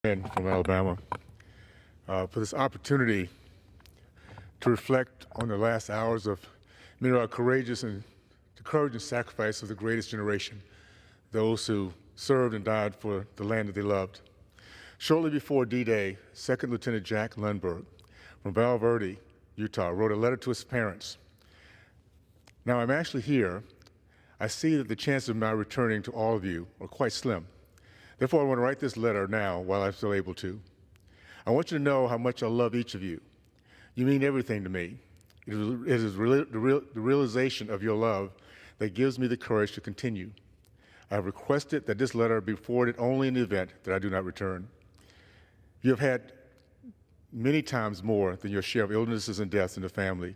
From Alabama for this opportunity to reflect on the last hours of many of our courageous and the courage and sacrifice of the greatest generation, those who served and died for the land that they loved. Shortly before D-Day, 2nd Lieutenant Jack Lundberg from Val Verde, Utah, wrote a letter to his parents. Now I'm actually here. I see that the chances of my returning to all of you are quite slim. Therefore, I want to write this letter now while I'm still able to. I want you to know how much I love each of you. You mean everything to me. It is the realization of your love that gives me the courage to continue. I have requested that this letter be forwarded only in the event that I do not return. You have had many times more than your share of illnesses and deaths in the family,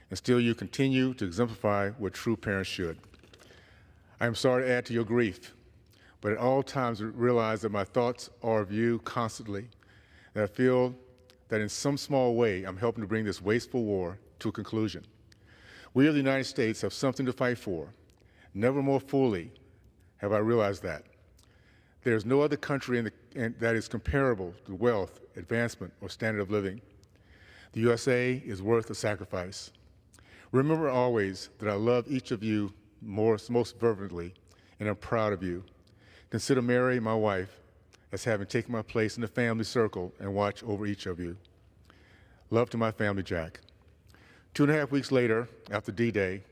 and still you continue to exemplify what true parents should. I am sorry to add to your grief, but at all times realize that my thoughts are of you constantly, and I feel that in some small way I'm helping to bring this wasteful war to a conclusion. We of the United States have something to fight for. Never more fully have I realized that. There is no other country that is comparable to wealth, advancement, or standard of living. The U.S.A. is worth the sacrifice. Remember always that I love each of you most fervently, and I'm proud of you. Consider Mary, my wife, as having taken my place in the family circle and watch over each of you. Love to my family, Jack. 2.5 weeks later, after D-Day,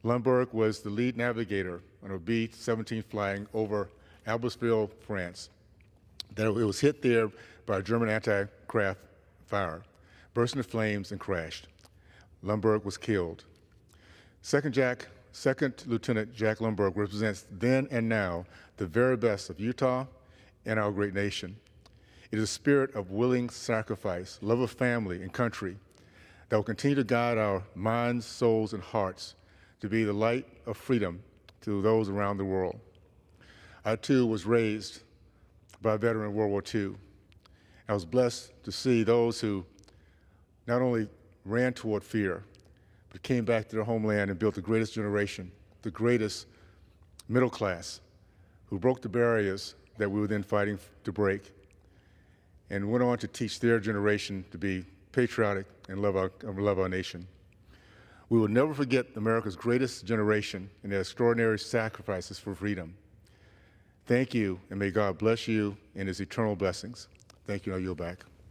Lundberg was the lead navigator on a B-17 flying over Albertville, France. It was hit there by a German anti-craft fire, burst into flames and crashed. Lundberg was killed. Second Lieutenant Jack Lundberg represents then and now the very best of Utah and our great nation. It is a spirit of willing sacrifice, love of family and country that will continue to guide our minds, souls, and hearts to be the light of freedom to those around the world. I, too, was raised by a veteran of World War II. I was blessed to see those who not only ran toward fear, but came back to their homeland and built the greatest generation, the greatest middle class, who broke the barriers that we were then fighting to break, and went on to teach their generation to be patriotic and love our nation. We will never forget America's greatest generation and their extraordinary sacrifices for freedom. Thank you, and may God bless you in his eternal blessings. Thank you, and I yield back.